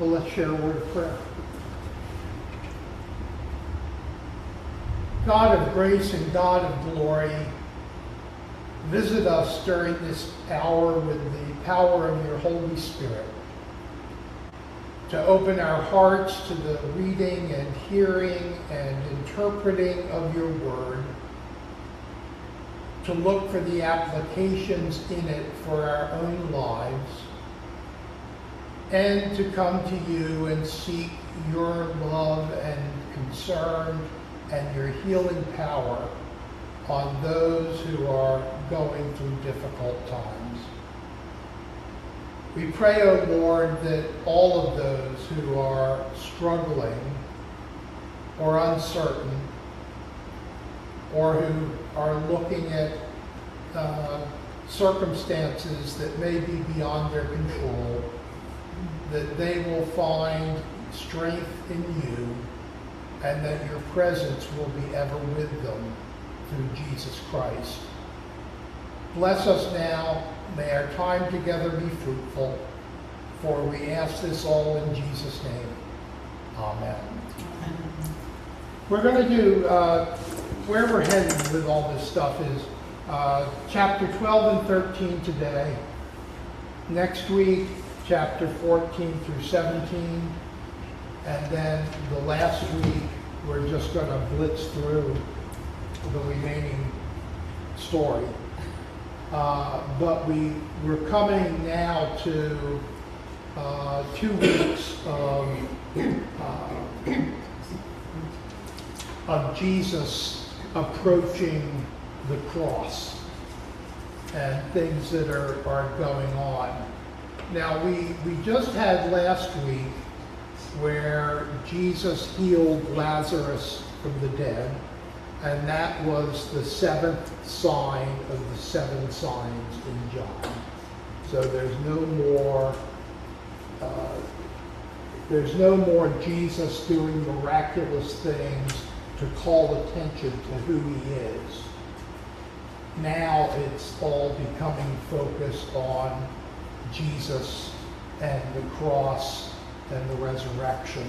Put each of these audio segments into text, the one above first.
Well, let's share a word of prayer. God of grace and God of glory, visit us during this hour with the power of your Holy Spirit to open our hearts to the reading and hearing and interpreting of your word, to look for the applications in it for our own lives, and to come to you and seek your love and concern and your healing power on those who are going through difficult times. We pray, O Lord, that all of those who are struggling or uncertain or who are looking at circumstances that may be beyond their control, that they will find strength in you and that your presence will be ever with them through Jesus Christ. Bless us now. May our time together be fruitful, for we ask this all in Jesus' name. Amen. We're going to do, where we're headed with all this stuff is chapter 12 and 13 today. Next week, chapter 14 through 17. And then the last week, we're just going to blitz through the remaining story. But we're coming now to 2 weeks of Jesus approaching the cross and things that are going on. Now, we just had last week where Jesus healed Lazarus from the dead, and that was the 7th sign of the 7 signs in John. So there's no more Jesus doing miraculous things to call attention to who he is. Now it's all becoming focused on Jesus and the cross and the resurrection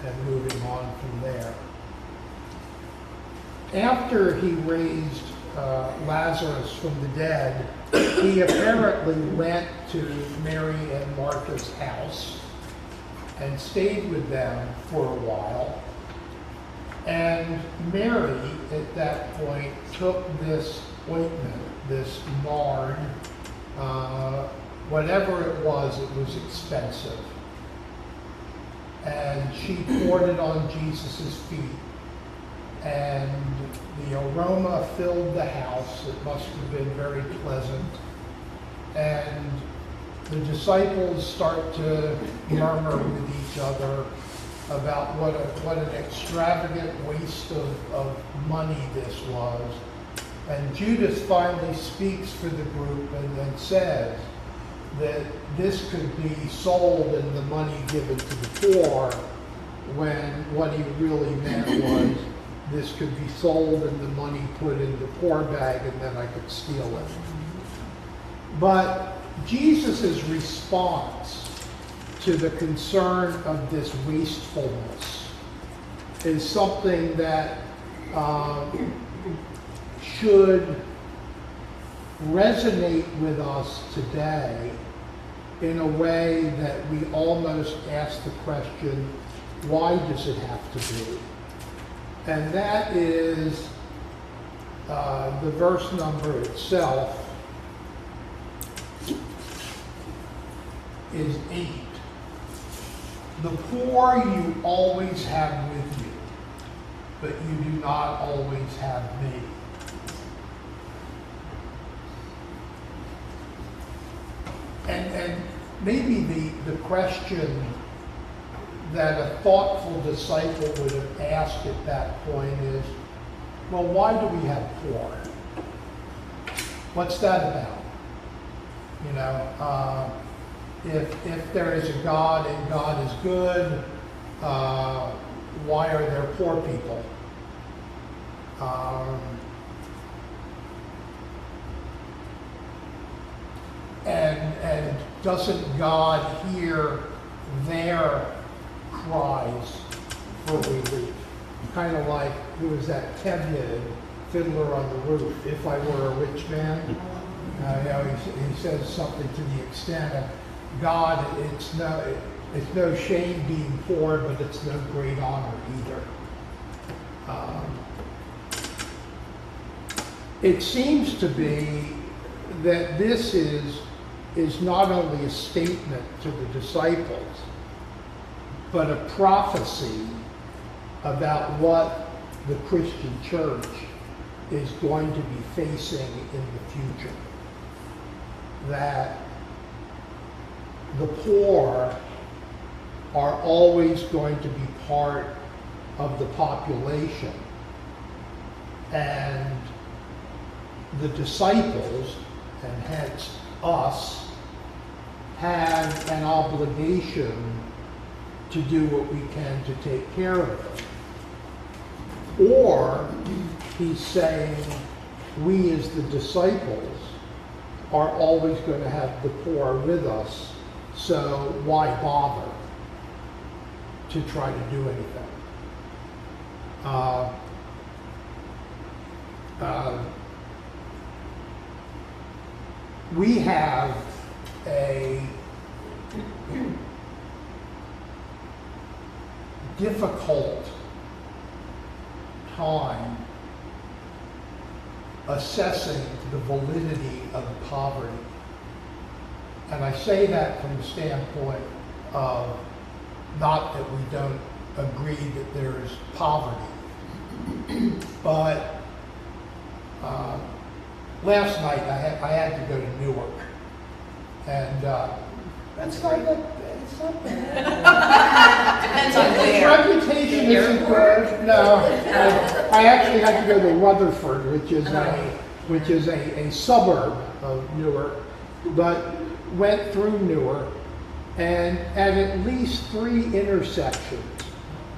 and moving on from there. After he raised Lazarus from the dead, he apparently went to Mary and Martha's house and stayed with them for a while. And Mary, at that point, took this ointment, this nard, whatever it was expensive. And she poured it on Jesus' feet. And the aroma filled the house. It must have been very pleasant. And the disciples start to murmur with each other about what an extravagant waste of money this was. And Judas finally speaks for the group and then says that this could be sold and the money given to the poor, when what he really meant was this could be sold and the money put in the poor bag and then I could steal it. But Jesus' response to the concern of this wastefulness is something that should resonate with us today in a way that we almost ask the question, why does it have to be? And that is the verse number itself is 8. The poor you always have with you, but you do not always have me. And maybe the question that a thoughtful disciple would have asked at that point is, well, why do we have poor? What's that about? You know, if there is a God and God is good, why are there poor people? And doesn't God hear their cries for relief. Kind of like, who was that, Tevye, Fiddler on the Roof, if I were a rich man. He says something to the extent of, God, it's no shame being poor, but it's no great honor either. It seems to be that this is not only a statement to the disciples, but a prophecy about what the Christian church is going to be facing in the future. That the poor are always going to be part of the population, and the disciples, and hence us, have an obligation to do what we can to take care of them. Or he's saying we as the disciples are always going to have the poor with us, so why bother to try to do anything? We have a difficult time assessing the validity of poverty. And I say that from the standpoint of not that we don't agree that there's poverty, but last night I had to go to Newark, and it's not Depends on its where. reputation isn't good. No, I actually had to go to Rutherford, which is a suburb of Newark, but went through Newark, and at least 3 intersections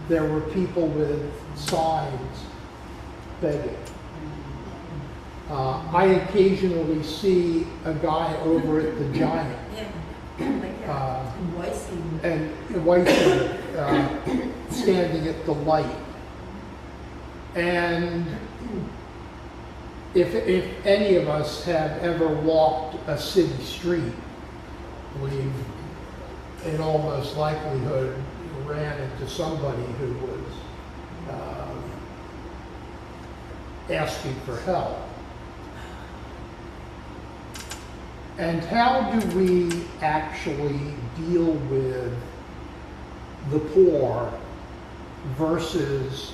there were people with signs begging. I occasionally see a guy over at the Giant. And Whitey standing at the light. And if any of us have ever walked a city street, we in almost likelihood ran into somebody who was asking for help. And how do we actually deal with the poor versus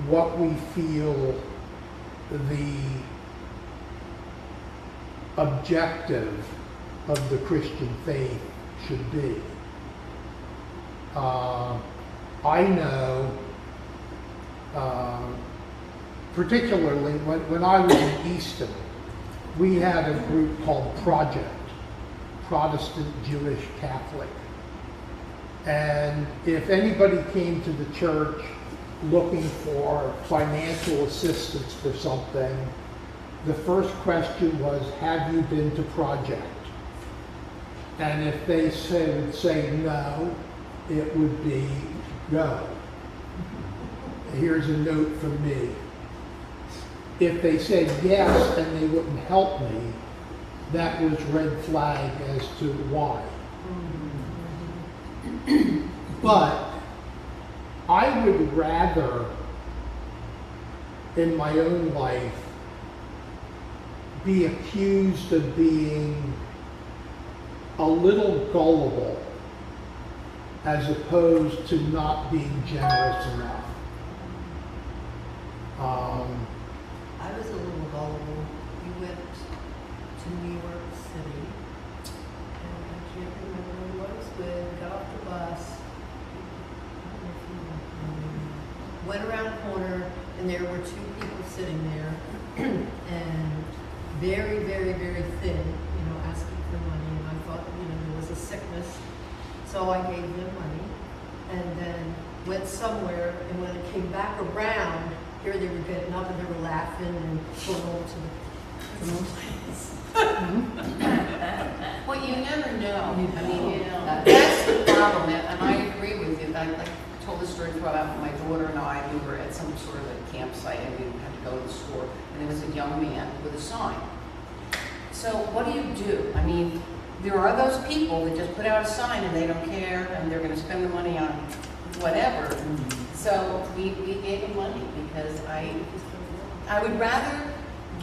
what we feel the objective of the Christian faith should be? I know, particularly when I was in Easton, we had a group called Project, Protestant Jewish Catholic. And if anybody came to the church looking for financial assistance for something, the first question was, have you been to Project? And if they would say no, it would be go. Here's a note from me. If they said yes and they wouldn't help me, that was red flag as to why. But I would rather, in my own life, be accused of being a little gullible as opposed to not being generous enough. I was a little gullible. We went to New York City, and I can't remember who I was with. Got off the bus, went around a corner, and there were 2 people sitting there, and very, very, very thin, asking for money. And I thought, there was a sickness, so I gave them money, and then went somewhere. And when I came back around, here they were getting up and they were laughing and going over to the place. Well, you never know. You I mean, know, that's the problem, and I agree with you. I told this story about my daughter and I. We were at some sort of a campsite, and we had to go to the store, and there was a young man with a sign. So what do? I mean, there are those people that just put out a sign and they don't care, and they're going to spend the money on whatever. So we gave him money because I would rather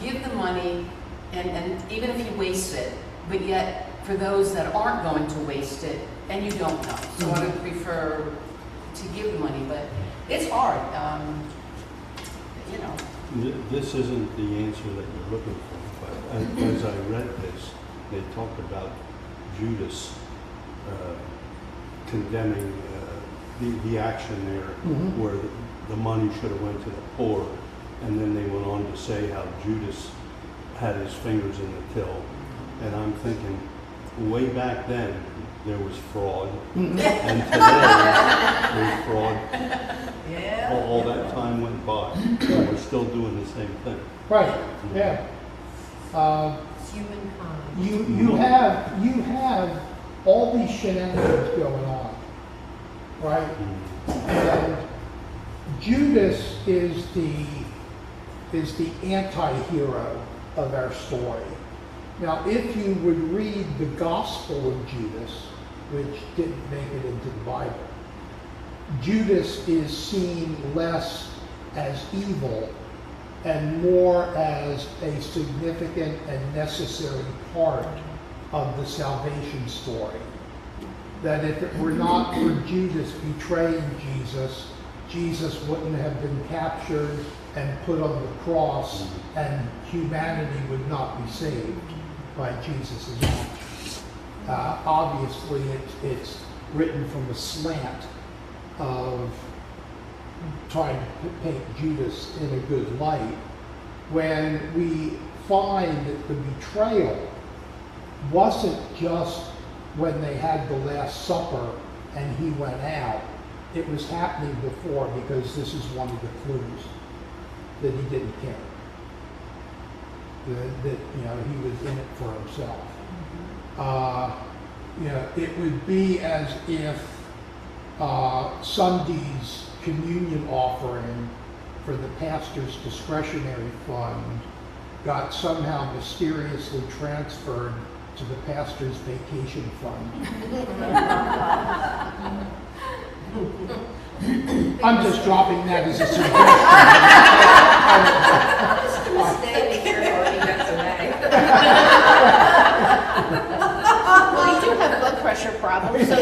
give the money, and even if he wastes it, but yet for those that aren't going to waste it, and you don't know. So I would prefer to give the money, but it's hard, you know. This isn't the answer that you're looking for, but as I read this, they talked about Judas condemning the action there, where the money should have went to the poor, and then they went on to say how Judas had his fingers in the till. And I'm thinking, way back then, there was fraud, and today there's fraud. Yeah. All that time went by, and we're still doing the same thing. Right, yeah. It's humankind. You have all these shenanigans going on, right? And Judas is the anti-hero of our story. Now, if you would read the Gospel of Judas, which didn't make it into the Bible, Judas is seen less as evil and more as a significant and necessary part of the salvation story. That if it were not for Judas betraying Jesus, Jesus wouldn't have been captured and put on the cross, and humanity would not be saved by Jesus' actions. Obviously, it's written from a slant of trying to paint Judas in a good light, when we find that the betrayal wasn't just when they had the Last Supper and he went out. It was happening before, because this is one of the clues that he didn't care. That he was in it for himself. It would be as if Sunday's communion offering for the pastor's discretionary fund got somehow mysteriously transferred to the pastor's vacation fund. I'm just dropping that as a suggestion. Just gonna stay here while he gets away. Well, you do have blood pressure problems, so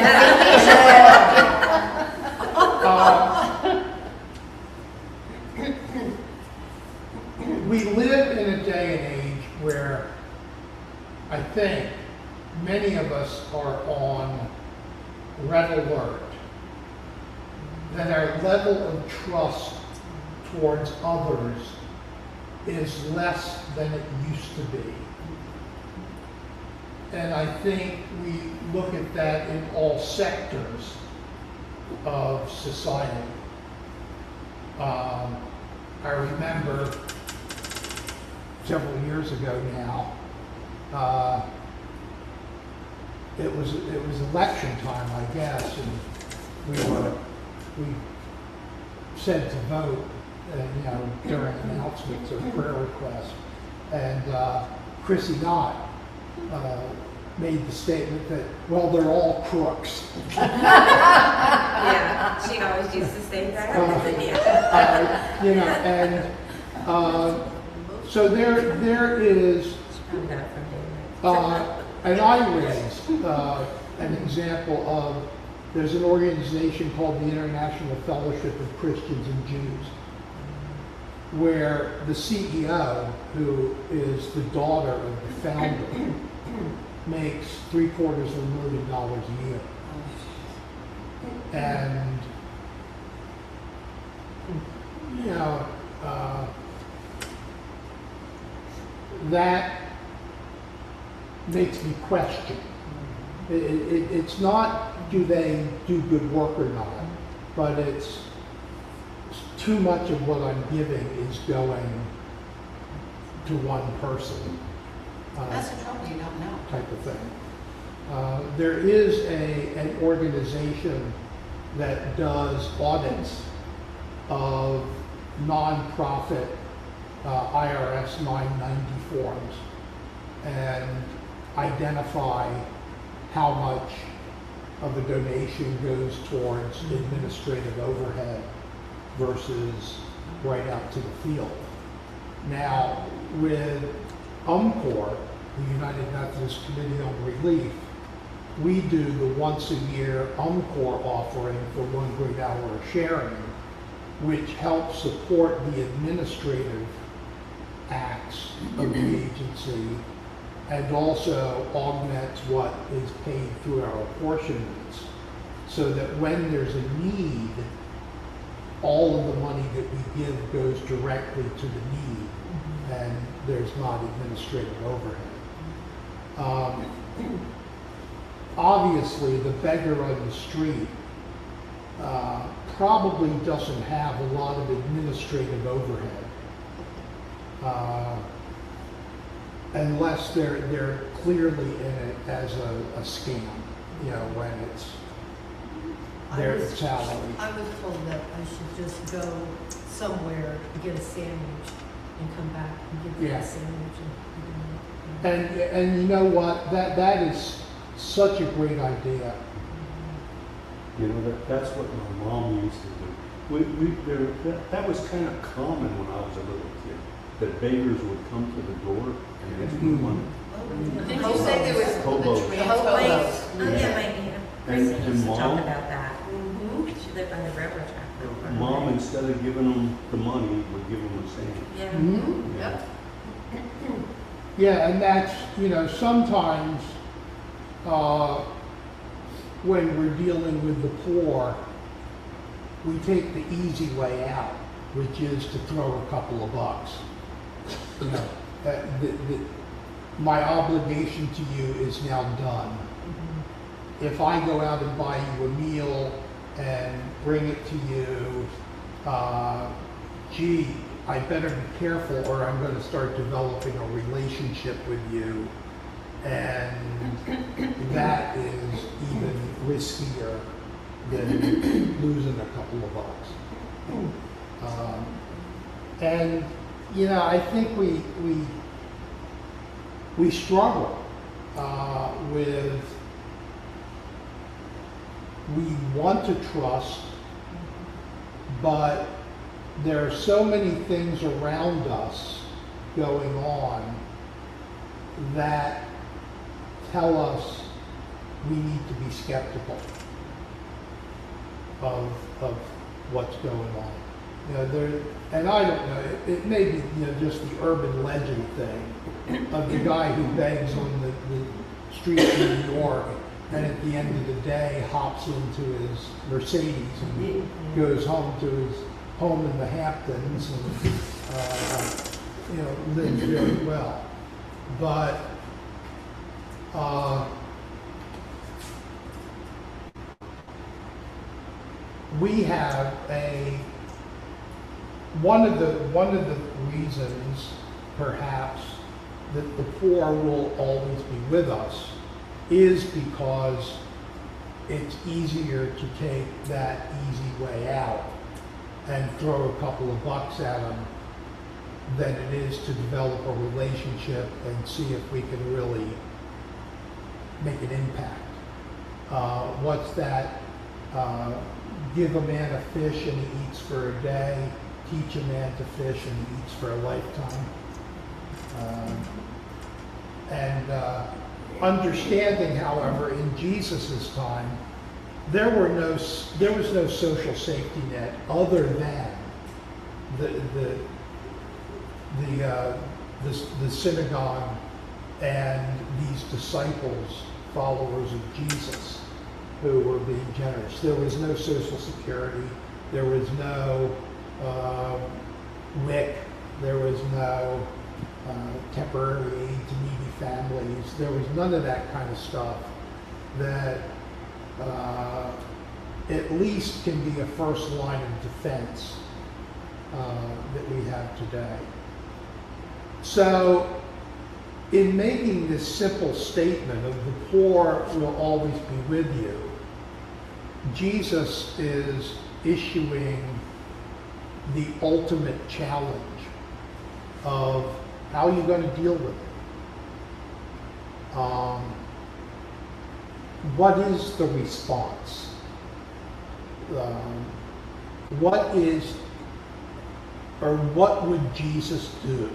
We live in a day and age where I think many of us are on red alert, that our level of trust towards others is less than it used to be. And I think we look at that in all sectors of society. I remember several years ago now, it was election time, I guess, and we said to vote, during announcements or prayer requests, and Chrissy Knott made the statement that, well, they're all crooks. Yeah, she always used to say that. So there is, and I raised an example of, there's an organization called the International Fellowship of Christians and Jews, where the CEO, who is the daughter of the founder, makes $750,000 a year. And, that makes me question. It's not, do they do good work or not, but it's too much of what I'm giving is going to one person. That's the trouble, you don't know. Type of thing. There is an organization that does audits of nonprofit IRS 990 forms and identify how much of a donation goes towards administrative overhead versus right out to the field. Now, with UMCOR, the United Methodist Committee on Relief, we do the once a year UMCOR offering for one great hour of sharing, which helps support the administrative acts of the agency and also augments what is paid through our apportionments, so that when there's a need, all of the money that we give goes directly to the need, and there's not administrative overhead. Obviously, the beggar on the street probably doesn't have a lot of administrative overhead, unless they're clearly in it as a scam, you know, when it's their salary. I was told that I should just go somewhere and get a sandwich and come back and give them Yeah. a sandwich And you know what? That is such a great idea. You know, that's what my mom used to do. That was kind of common when I was a little kid, that beggars would come to the door and ask for money. Did you say there was Hobos. the Hobos. hobos? Oh, yeah, my aunt Chrissy And used to Mom? talk about that. She lived on the railroad track. Mom, instead of giving them the money, would give them a sandwich. Yeah. Mhm. Yep. Yeah, and that's, you know, sometimes when we're dealing with the poor, we take the easy way out, which is to throw a couple of bucks. You know, my obligation to you is now done. If I go out and buy you a meal and bring it to you, gee, I better be careful or I'm going to start developing a relationship with you. And that is even riskier than losing a couple of bucks. And, you know, I think we struggle with, we want to trust, but there are so many things around us going on that tell us we need to be skeptical of what's going on. You know, and I don't know, it may be, you know, just the urban legend thing of the guy who begs on the streets of New York and at the end of the day hops into his Mercedes and goes home to his home in the Hamptons and, you know, lives very well. But we have one of the reasons perhaps that the poor will always be with us is because it's easier to take that easy way out and throw a couple of bucks at them than it is to develop a relationship and see if we can really make an impact. What's that? Give a man a fish and he eats for a day. Teach a man to fish and he eats for a lifetime. Understanding, however, in Jesus' time, there was no social safety net other than the synagogue and these disciples, followers of Jesus, who were being generous. There was no social security. There was no WIC. There was no temporary aid to needy families. There was none of that kind of stuff that at least can be a first line of defense that we have today. So in making this simple statement of the poor will always be with you, Jesus is issuing the ultimate challenge of how you're going to deal with it. What is the response? What would Jesus do?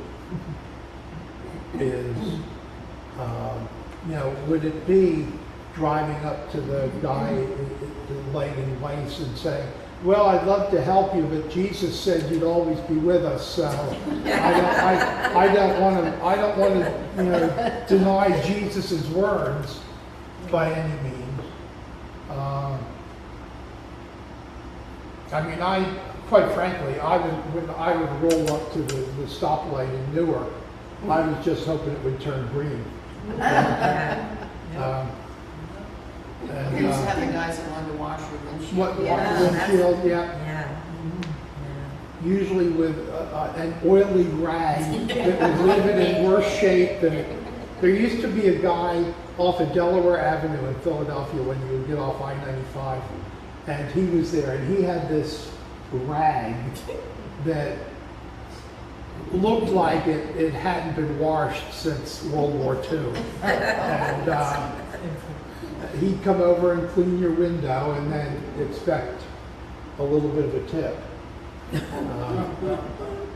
Would it be driving up to the guy, the light in Weiss, and saying, well, I'd love to help you, but Jesus said you'd always be with us, so I don't want to, deny Jesus's words by any means. Quite frankly, when I would roll up to the stoplight in Newark, I was just hoping it would turn green. You used to have the guys that wanted to wash your windshield. Windshield, yeah. Yeah. Usually with an oily rag that would leave it in worse shape than it. There used to be a guy off of Delaware Avenue in Philadelphia when you would get off I-95, and he was there, and he had this rag that looked like it hadn't been washed since World War II. And he'd come over and clean your window and then expect a little bit of a tip.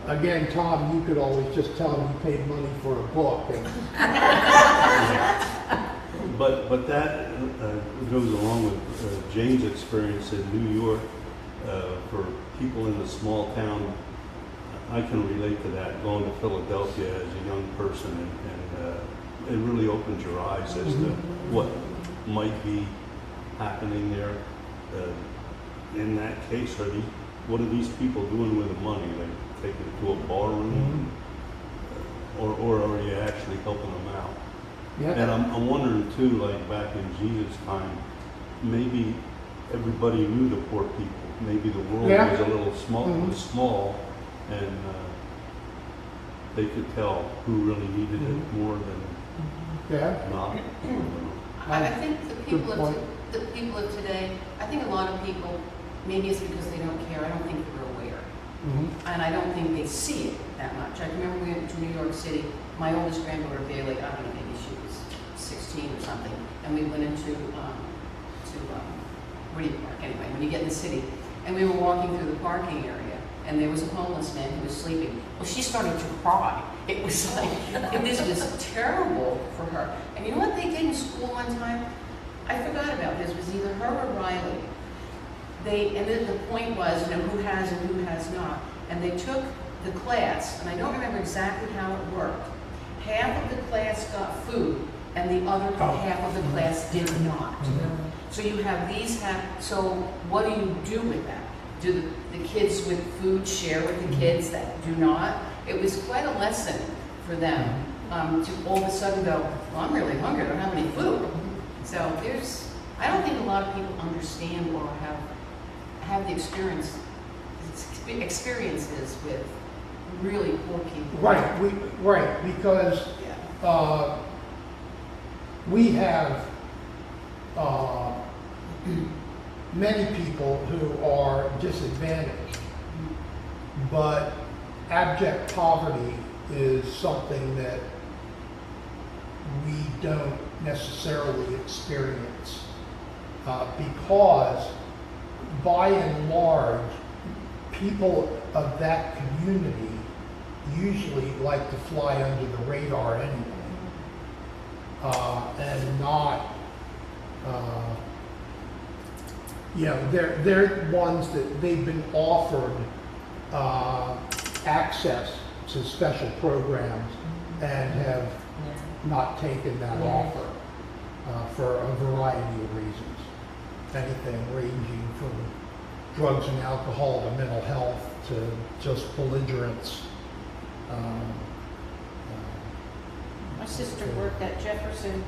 Again, Tom, you could always just tell him you paid money for a book. But that goes along with Jane's experience in New York. For people in the small town, I can relate to that, going to Philadelphia as a young person, and it really opens your eyes as to what might be happening there. In that case, what are these people doing with the money? They take it to a barroom, or are you actually helping them out? Yeah. And I'm wondering too, like back in Jesus' time, maybe everybody knew the poor people. Maybe the world was a little small, and they could tell who really needed it more than not. I think the people of today, I think a lot of people, maybe it's because they don't care, I don't think they're aware. And I don't think they see it that much. I remember we went to New York City, my oldest granddaughter Bailey, I don't know, maybe she was 16 or something, and we went into Woody Park, anyway, when you get in the city, and we were walking through the parking area, and there was a homeless man who was sleeping. Well, she started to cry. It was like, this was terrible for her. And you know what they did in school one time? I forgot about this. It was either her or Riley. And then the point was, who has and who has not. And they took the class, and I don't remember exactly how it worked. Half of the class got food, and the other half of the class did not. So you have so what do you do with that? Do the kids with food share with the kids that do not? It was quite a lesson for them to all of a sudden go, well, I'm really hungry, I don't have any food. So I don't think a lot of people understand or have the experiences with really poor people. Right, because we have many people who are disadvantaged, but abject poverty is something that we don't necessarily experience because by and large, people of that community usually like to fly under the radar anyway, and not, they're ones that they've been offered access to special programs and have not taken that offer for a variety of reasons. Anything ranging from drugs and alcohol to mental health to just belligerence. My sister worked at Jefferson,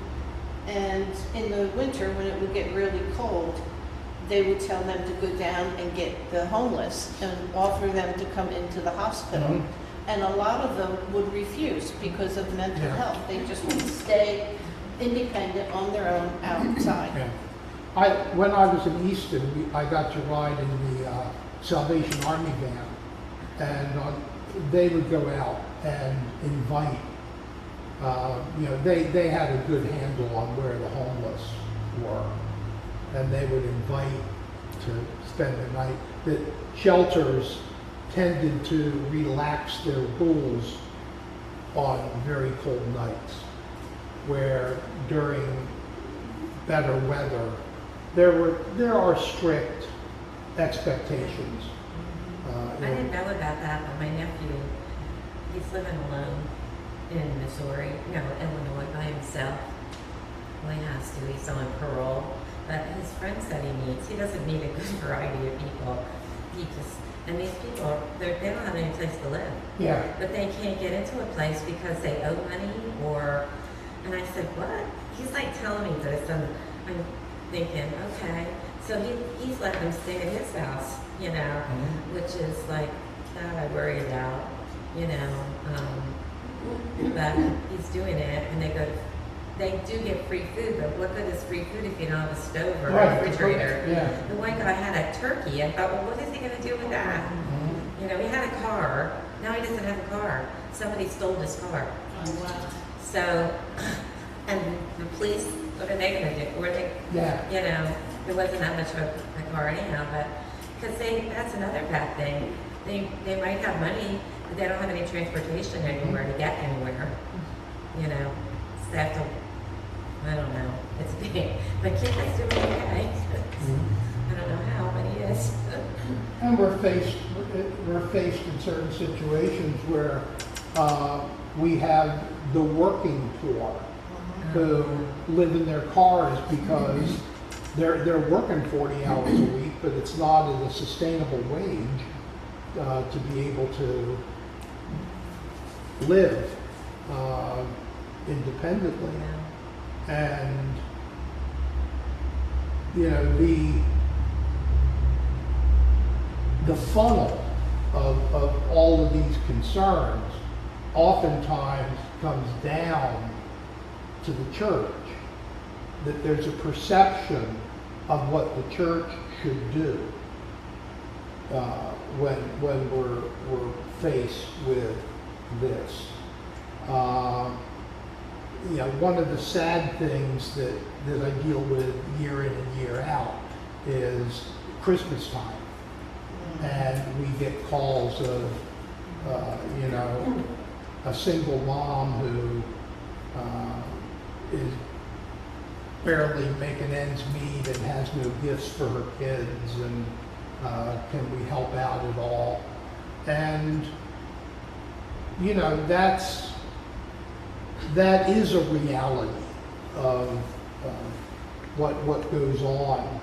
and in the winter when it would get really cold, they would tell them to go down and get the homeless and offer them to come into the hospital. and a lot of them would refuse because of mental Yeah. health. They just want to stay independent on their own outside. Yeah. When I was in Easton, I got to ride in the Salvation Army van, and they would go out and invite. They had a good handle on where the homeless were, and they would invite to spend the night. The shelters tended to relax their rules on very cold nights, where during better weather, there are strict expectations. I didn't know about that, but my nephew, he's living alone in Missouri, no, Illinois by himself. Well, he has to, he's on parole. But his friends that he meets, he doesn't meet a good variety of people. And these people, they don't have any place to live. Yeah. But they can't get into a place because they owe money and I said, what? He's like telling me this, and I'm thinking, okay. So he's letting them stay at his house, which is like, that I worry about, but he's doing it, and they do get free food, but what good is free food if you don't have a stove or a refrigerator? Yeah. The one guy had a turkey. I thought, well, what is he going to do with that? He had a car. Now he doesn't have a car. Somebody stole his car. Oh, wow. So, and the police, what are they going to do? There wasn't that much of a car anyhow, but because that's another bad thing. They might have money, but they don't have any transportation anywhere to get anywhere. So they have to, I don't know. It's big. My kid is doing okay. I don't know how, but he is. And we're faced in certain situations where we have the working poor who live in their cars because they're working 40 hours a week, but it's not at a sustainable wage to be able to live independently. And the funnel of all of these concerns oftentimes comes down to the church, that there's a perception of what the church should do when we're faced with this. One of the sad things that I deal with year in and year out is Christmas time. And we get calls of, a single mom who is barely making ends meet and has no gifts for her kids, and can we help out at all? And, that is a reality of what goes on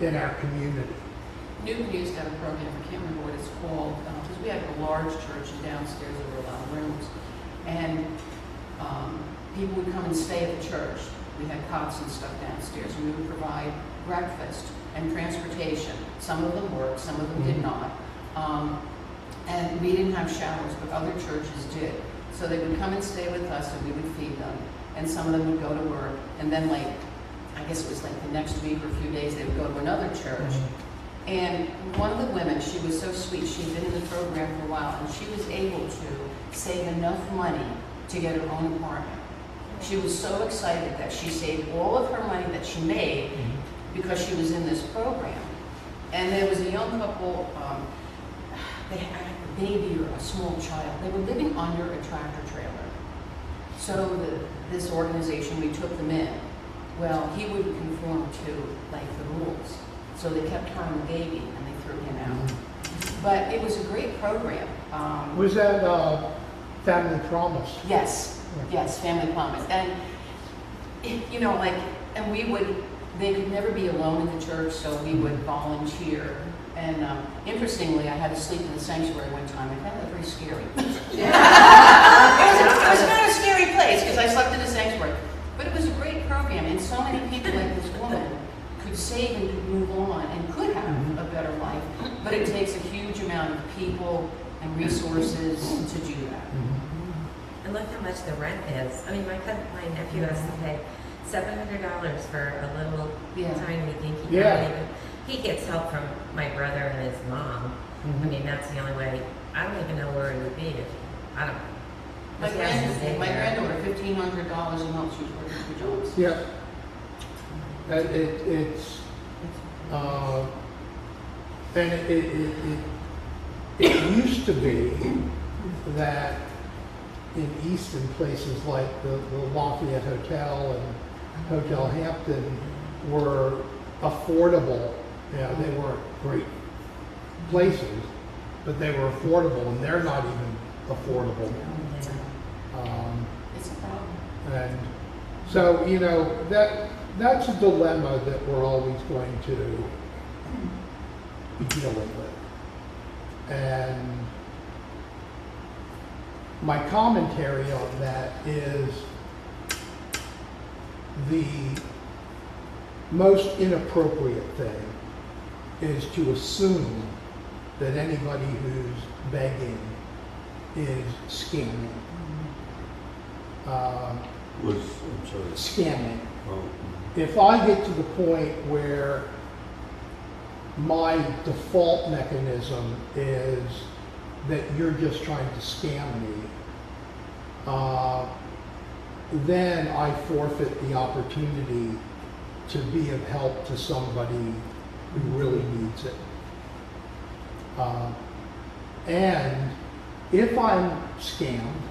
in our community. Newton used to have a program, I can't remember what it's called, because we had a large church, and downstairs there were a lot of rooms. And people would come and stay at the church. We had cots and stuff downstairs, and we would provide breakfast and transportation. Some of them worked, some of them did not. And we didn't have showers, but other churches did. So they would come and stay with us, and we would feed them. And some of them would go to work, and then I guess it was the next week or a few days, they would go to another church. And one of the women, she was so sweet, she'd been in the program for a while, and she was able to save enough money to get her own apartment. She was so excited that she saved all of her money that she made because she was in this program. And there was a young couple, they had a baby or a small child. They were living under a tractor trailer. So this organization, we took them in. Well, he wouldn't conform to the rules. So they kept her and the baby, and they threw him out. But it was a great program. Was that Family Promise? Yes, Family Promise. And, and they could never be alone in the church, so we would volunteer. And interestingly, I had to sleep in the sanctuary one time. I found that very scary. It was kind of a scary place because I slept in the sanctuary. But it was a great program, and so many people like this woman could save and could move on and could have a better life But it takes a huge amount of people and resources to do that. And look how much the rent is. I mean, my nephew has to pay $700 for a little Yeah. tiny dinky. Yeah. He gets help from my brother and his mom. I mean, that's the only way. I don't even know where he would be if I don't. My if he has to stay there. granddaughter, $1,500 a month, she's working 2 jobs. Yeah. It's, and it used to be that in Easton, places like the Lafayette Hotel and Hotel Hampton were affordable. You know, they weren't great places, but they were affordable, and they're not even affordable. It's a problem. And so, you know, that's a dilemma that we're always going to be dealing with. And my commentary on that is the most inappropriate thing is to assume that anybody who's begging is scamming. I'm sorry. Scamming. Oh, If I get to the point where my default mechanism is that you're just trying to scam me, then I forfeit the opportunity to be of help to somebody who really needs it. And if I'm scammed,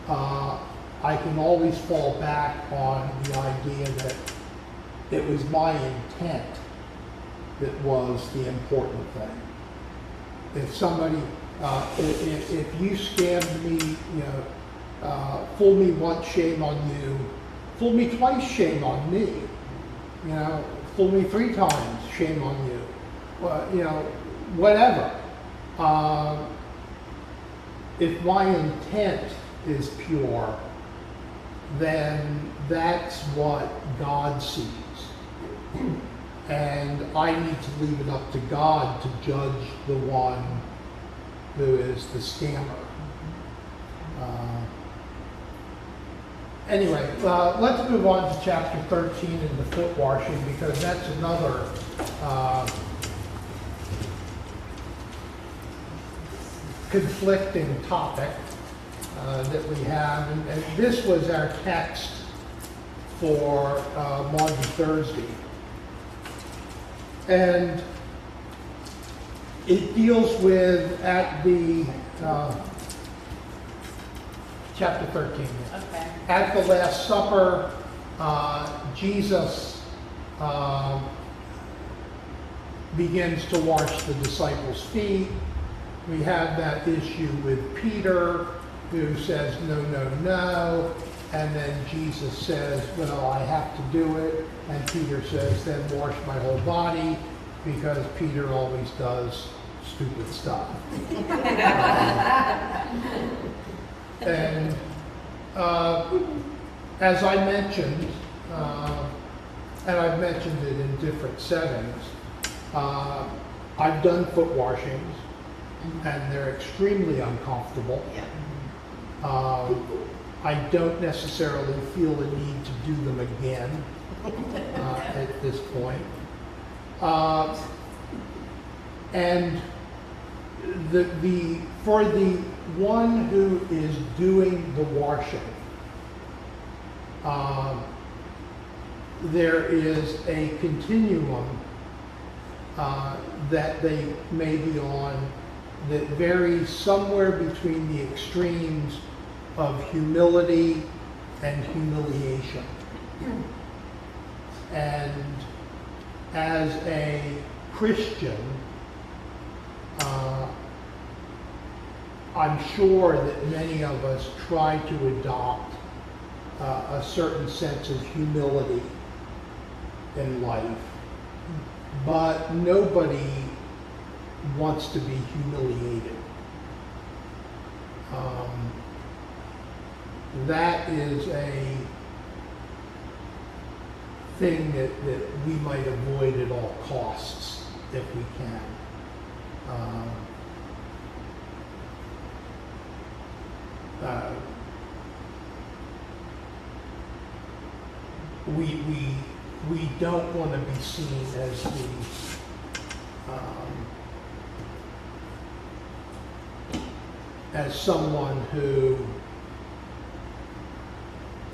I can always fall back on the idea that it was my intent that was the important thing. If somebody, if you scammed me, you know, fool me once, shame on you. Fool me twice, shame on me. You know, fool me 3 times, shame on you. Well, you know, whatever. If my intent is pure, then that's what God sees. And I need to leave it up to God to judge the one who is the scammer. Anyway, let's move on to chapter 13 in the foot washing, because that's another conflicting topic that we have. And this was our text for Maundy Thursday. And it deals with, at the chapter 13. Okay. At the Last Supper, Jesus begins to wash the disciples' feet. We have that issue with Peter, who says, no, no, no. And then Jesus says, well, I have to do it. And Peter says, then wash my whole body, because Peter always does stupid stuff. And as I mentioned, and I've mentioned it in different settings, I've done foot washings, and they're extremely uncomfortable. Yeah. I don't necessarily feel the need to do them again at this point. And for the one who is doing the washing, there is a continuum that they may be on that varies somewhere between the extremes of humility and humiliation. And as a Christian, I'm sure that many of us try to adopt a certain sense of humility in life, but nobody wants to be humiliated. That is a thing that we might avoid at all costs if we can. Um, uh, we don't want to be seen as as someone who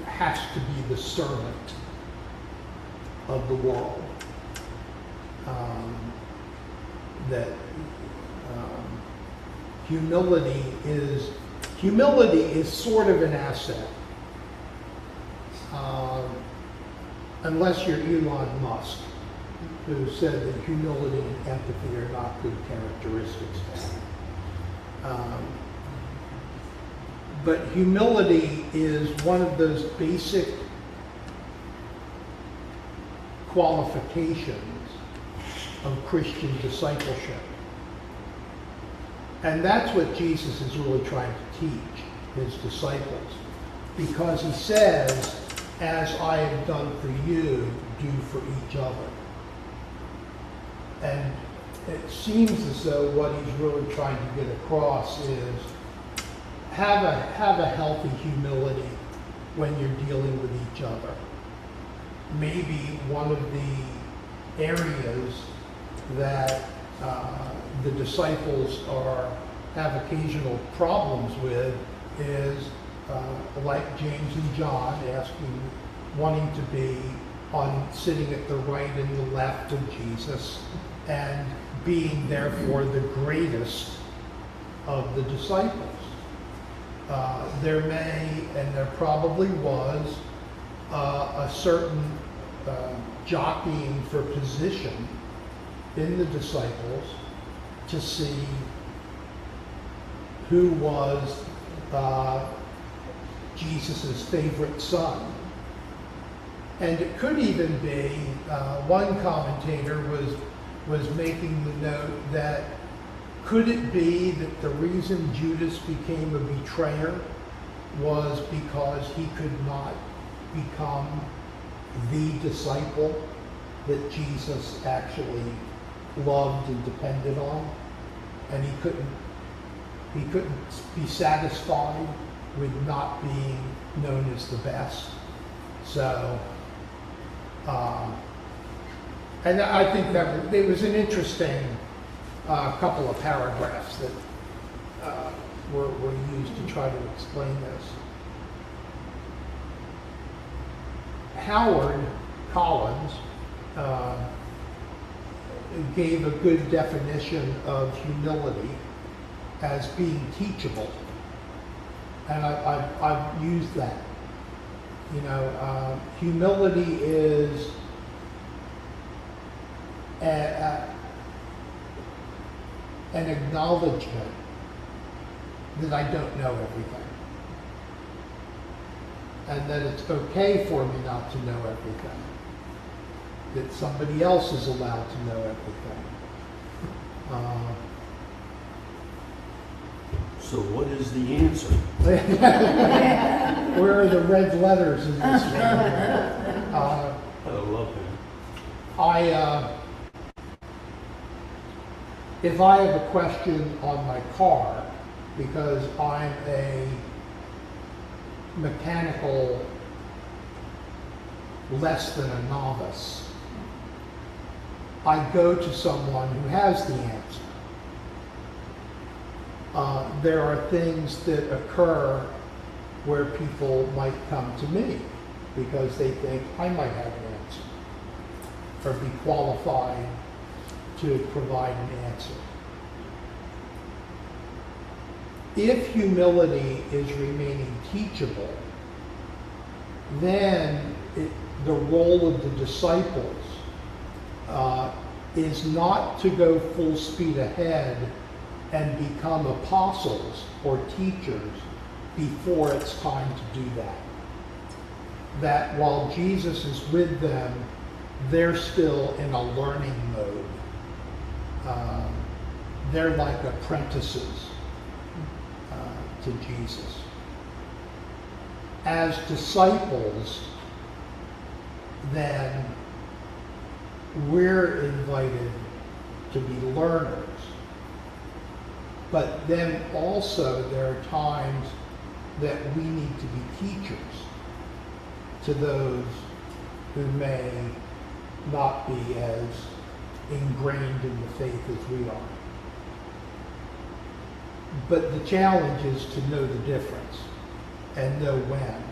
has to be the servant of the world. That humility is sort of an asset. Unless you're Elon Musk, who said that humility and empathy are not good characteristics to have. But humility is one of those basic qualifications of Christian discipleship. And that's what Jesus is really trying to teach his disciples. Because he says, as I have done for you, do for each other. And it seems as though what he's really trying to get across is have a healthy humility when you're dealing with each other. Maybe one of the areas that the disciples have occasional problems with is like James and John wanting to be sitting at the right and the left of Jesus and being therefore the greatest of the disciples. There may, and there probably was, a certain jockeying for position in the disciples to see who was Jesus' favorite son. And it could even be, one commentator was making the note that could it be that the reason Judas became a betrayer was because he could not become the disciple that Jesus actually loved and depended on, and he couldn't be satisfied with not being known as the best. So, and I think that it was an interesting couple of paragraphs that were used to try to explain this. Howard Collins gave a good definition of humility as being teachable, and I've used that. You know, humility is an acknowledgement that I don't know everything, and that it's okay for me not to know everything, that somebody else is allowed to know everything. So what is the answer? Where are the red letters in this one? I love him. If I have a question on my car, because I'm a mechanical less than a novice, I go to someone who has the answer. There are things that occur where people might come to me because they think I might have an answer or be qualified to provide an answer. If humility is remaining teachable, then the role of the disciples is not to go full speed ahead and become apostles or teachers before it's time to do that. That while Jesus is with them, they're still in a learning mode. They're like apprentices to Jesus. As disciples, then we're invited to be learners But then also there are times that we need to be teachers to those who may not be as ingrained in the faith as we are. But the challenge is to know the difference and know when.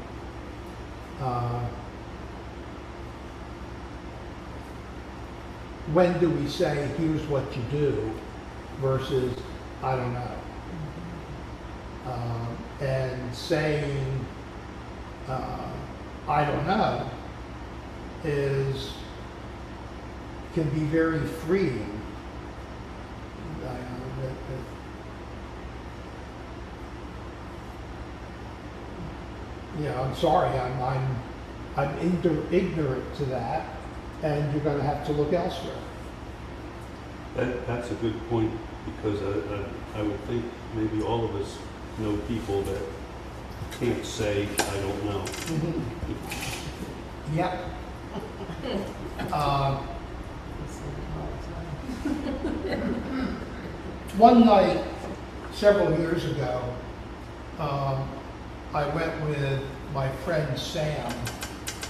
When do we say, here's what you do, versus, I don't know. And saying, I don't know, can be very freeing. I'm sorry, I'm ignorant to that, and you're going to have to look elsewhere. That's a good point, because I would think maybe all of us know people that can't say, I don't know. Yep. One night, several years ago, I went with my friend Sam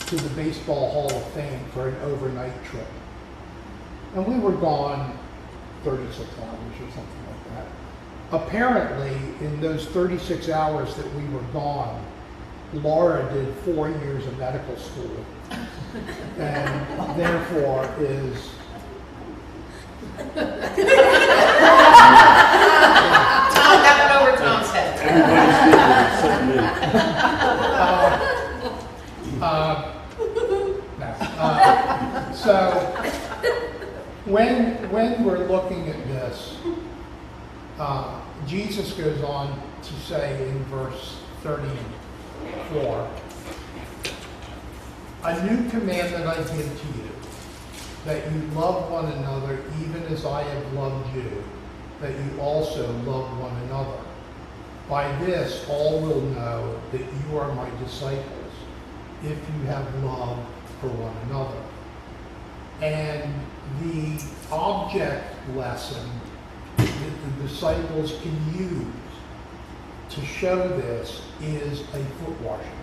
to the Baseball Hall of Fame for an overnight trip. And we were gone 36 hours or something like that. Apparently, in those 36 hours that we were gone, Laura did 4 years of medical school, and therefore is Tom, that went over Tom's head. So when we're looking at this, Jesus goes on to say in verse 34, a new commandment I give to you, that you love one another even as I have loved you, that you also love one another. By this all will know that you are my disciples, if you have love for one another. And the object lesson that the disciples can use to show this is a foot washing.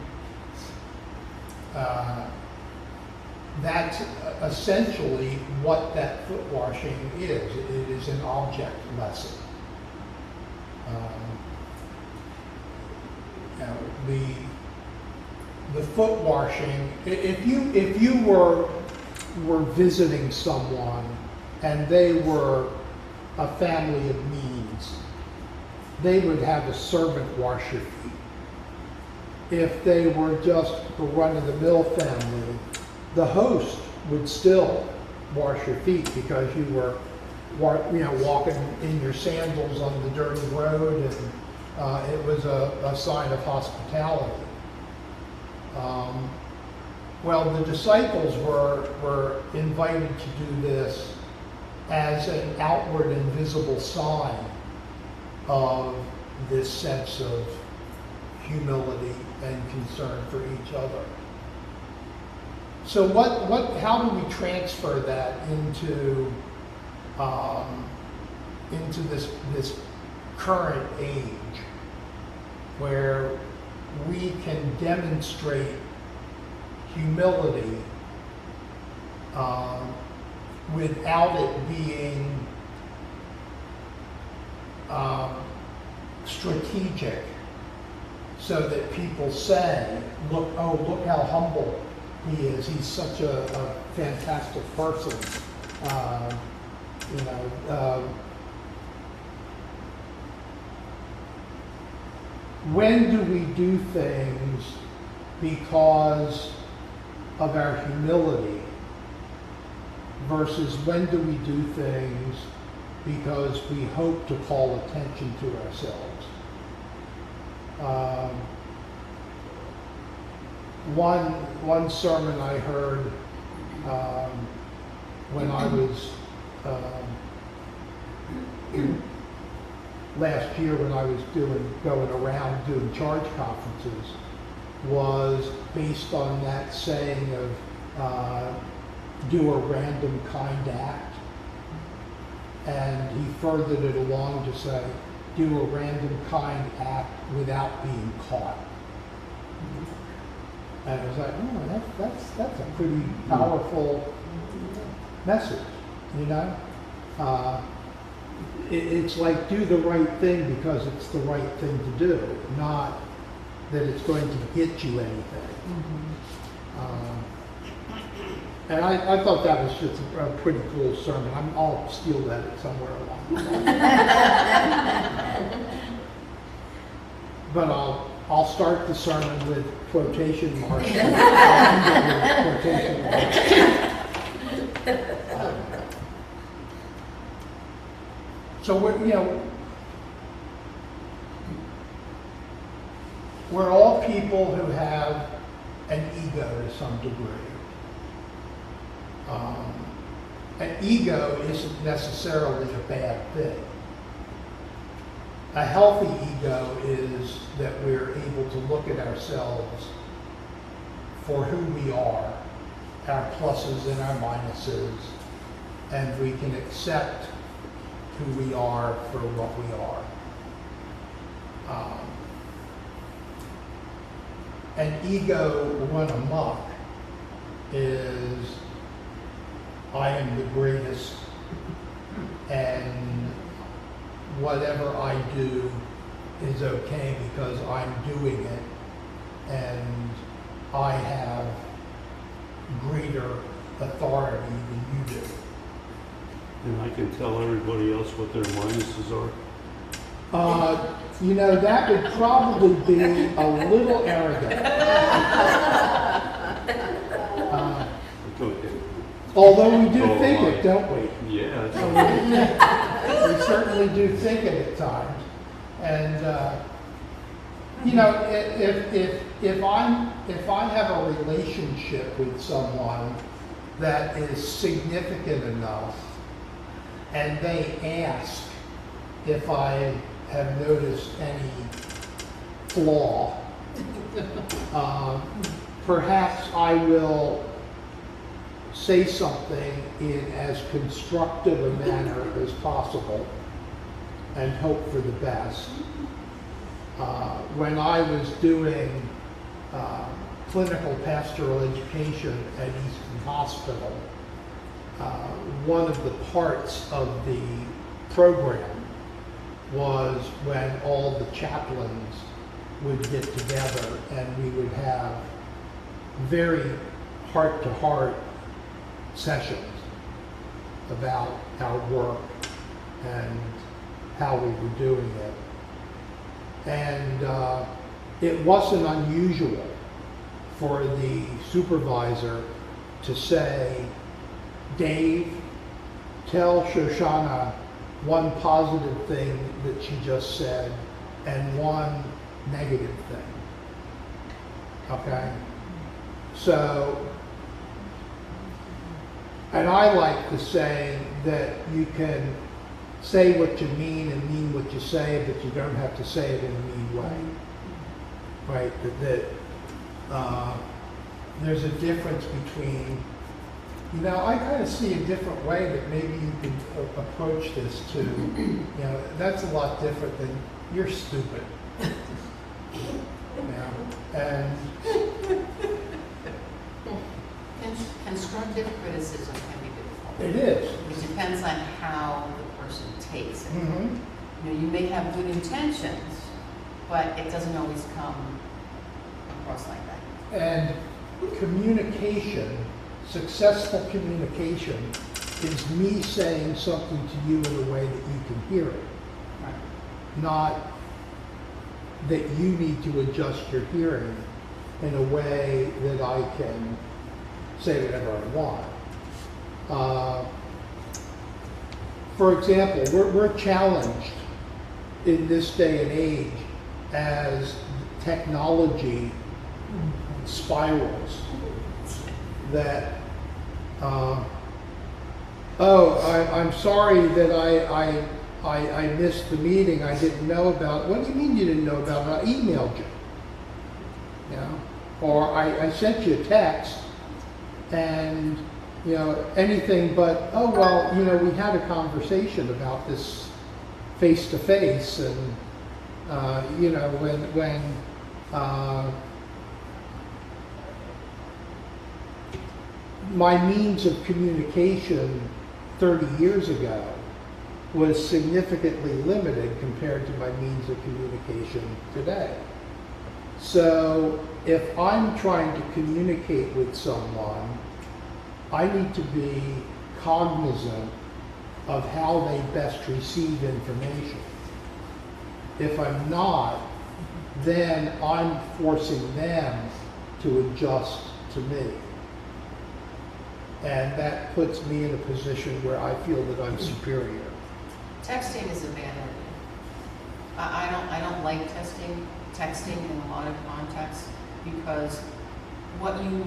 That's essentially what that foot washing is. It is an object lesson. The foot washing. If you were visiting someone and they were a family of means, they would have a servant wash your feet. If they were just a run-of-the-mill family, the host would still wash your feet because you were, walking in your sandals on the dirty road, and it was a sign of hospitality. Well, the disciples were invited to do this as an outward and visible sign of this sense of humility and concern for each other. So how do we transfer that into this current age where we can demonstrate humility without it being strategic, so that people say, look how humble he is. He's such a fantastic person. When do we do things because of our humility versus when do we do things because we hope to call attention to ourselves? One sermon I heard when I was last year when I was going around doing charge conferences was based on that saying of do a random kind act. And he furthered it along to say, do a random kind act without being caught. And I was like, oh, that's a pretty powerful message, you know? It's like do the right thing because it's the right thing to do, not that it's going to get you anything. And I thought that was just a pretty cool sermon. I'll steal that somewhere along the line. But I'll start the sermon with quotation marks. Quotation marks. So we're all people who have an ego to some degree. An ego isn't necessarily a bad thing. A healthy ego is that we're able to look at ourselves for who we are, our pluses and our minuses, and we can accept who we are for what we are. An ego run amok is I am the greatest and whatever I do is okay because I'm doing it and I have greater authority than you do. And I can tell everybody else what their minuses are. That would probably be a little arrogant. Although we do think it, don't we? Yeah. We certainly do think it at times. And, if I have a relationship with someone that is significant enough and they ask if I have noticed any flaw, perhaps I will say something in as constructive a manner as possible and hope for the best. When I was doing clinical pastoral education at Easton Hospital, one of the parts of the program was when all the chaplains would get together and we would have very heart-to-heart sessions about our work and how we were doing it. And it wasn't unusual for the supervisor to say, Dave, tell Shoshana one positive thing that she just said and one negative thing. Okay? So, and I like the saying that you can say what you mean and mean what you say, but you don't have to say it in a mean way. Right? That there's a difference between, I kind of see a different way that maybe you could approach this too. That's a lot different than you're stupid. And Constructive criticism can be difficult. it is. It depends on how the person takes it. Mm-hmm. You may have good intentions, but it doesn't always come across like that. And communication, successful communication, is me saying something to you in a way that you can hear it. Right. Not that you need to adjust your hearing in a way that I can say whatever I want. For example, we're challenged in this day and age as technology spirals that, I'm sorry that I missed the meeting, I didn't know about it. What do you mean you didn't know about it? I emailed you. Or I sent you a text and, anything but, we had a conversation about this face to face, and you know, when my means of communication 30 years ago was significantly limited compared to my means of communication today. So if I'm trying to communicate with someone, I need to be cognizant of how they best receive information. If I'm not, then I'm forcing them to adjust to me. And that puts me in a position where I feel that I'm superior. Texting is a bad idea. I don't like texting in a lot of contexts, because what you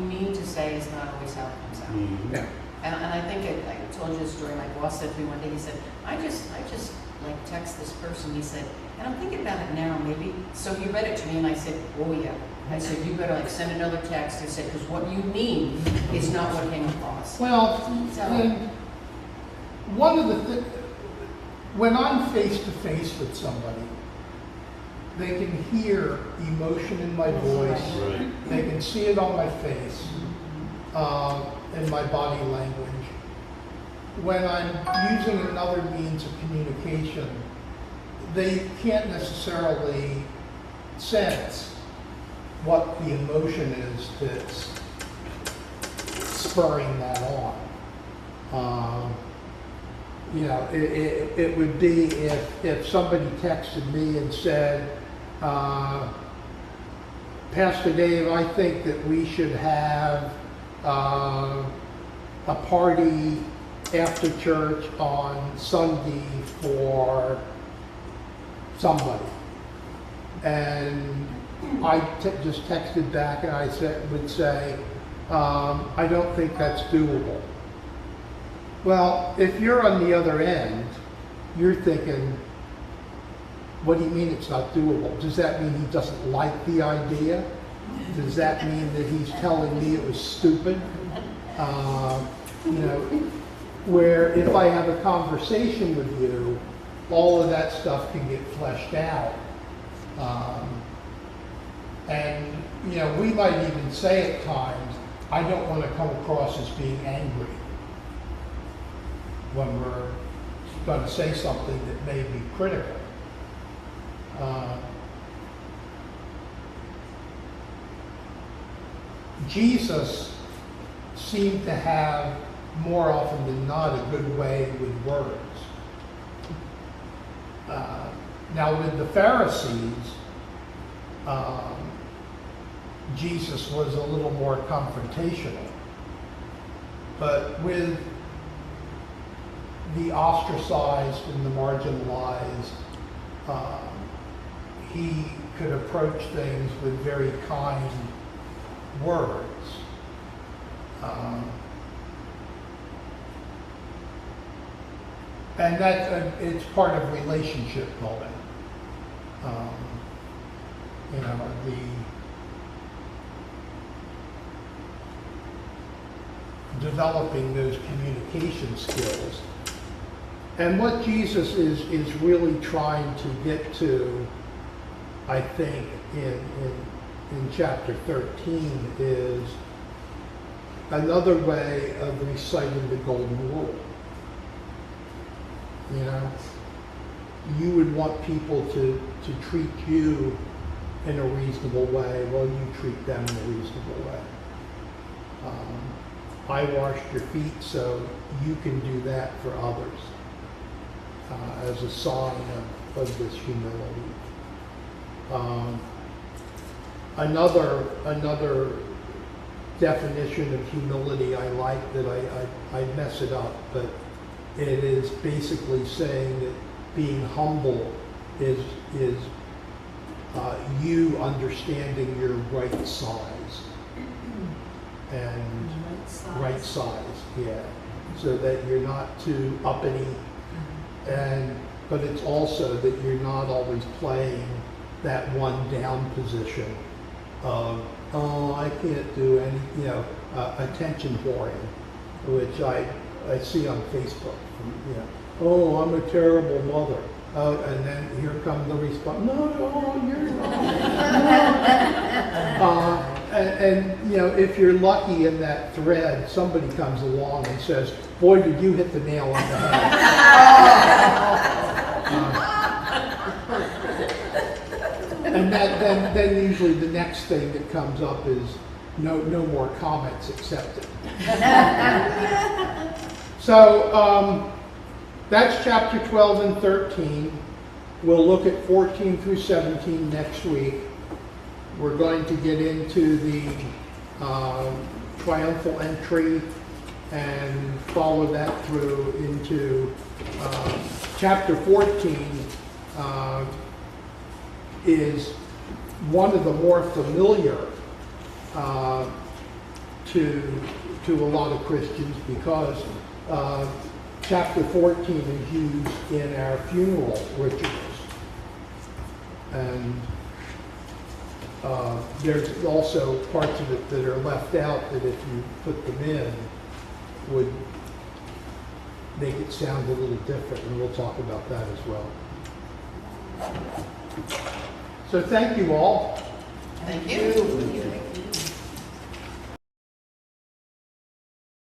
mean to say is not always how it comes out. Mhm. Yeah. And I think I told you a story. My boss said to me one day, he said, I just like text this person. He said, and I'm thinking about it now, maybe. So he read it to me, and I said, oh yeah. I said, you better like send another text. I said, because what you mean is not what came across. Well, So- and one of the things, when I'm face to face with somebody, they can hear emotion in my voice, Right. they can see it on my face, and my body language. When I'm using another means of communication, they can't necessarily sense what the emotion is that's spurring that on. You know, it would be if somebody texted me and said, Pastor Dave, I think that we should have a party after church on Sunday for somebody. And I just texted back and I would say, I don't think that's doable. Well, if you're on the other end, you're thinking, what do you mean it's not doable? Does that mean he doesn't like the idea? Does that mean that he's telling me it was stupid? You know, where if I have a conversation with you, all of that stuff can get fleshed out. And, you know, we might even say at times, I don't want to come across as being angry when we're going to say something that may be critical. Jesus seemed to have, more often than not, a good way with words. Now with the Pharisees, Jesus was a little more confrontational. But with the ostracized and the marginalized, he could approach things with very kind words. And it's part of relationship building. You know, developing those communication skills. And what Jesus is really trying to get to, I think, in chapter 13 is another way of reciting the golden rule. You know, you would want people to treat you in a reasonable way, well, you treat them in a reasonable way. I washed your feet, so you can do that for others as a sign of this humility. Another definition of humility I like that I mess it up, but it is basically saying that being humble is you understanding your right size and right size, yeah, so that you're not too uppity, but it's also that you're not always playing that one down position of, oh, I can't do any, you know, attention whoring, which I see on Facebook. From, you know, oh, I'm a terrible mother. And then here come the response, no, you're not. And, you know, if you're lucky in that thread, somebody comes along and says, boy, did you hit the nail on the head. And then usually the next thing that comes up is no more comments accepted. So that's chapter 12 and 13. We'll look at 14 through 17 next week. We're going to get into the triumphal entry and follow that through into chapter 14 is one of the more familiar to a lot of Christians because chapter 14 is used in our funeral rituals. And there's also parts of it that are left out that if you put them in would make it sound a little different, and we'll talk about that as well. So thank you all. Thank you.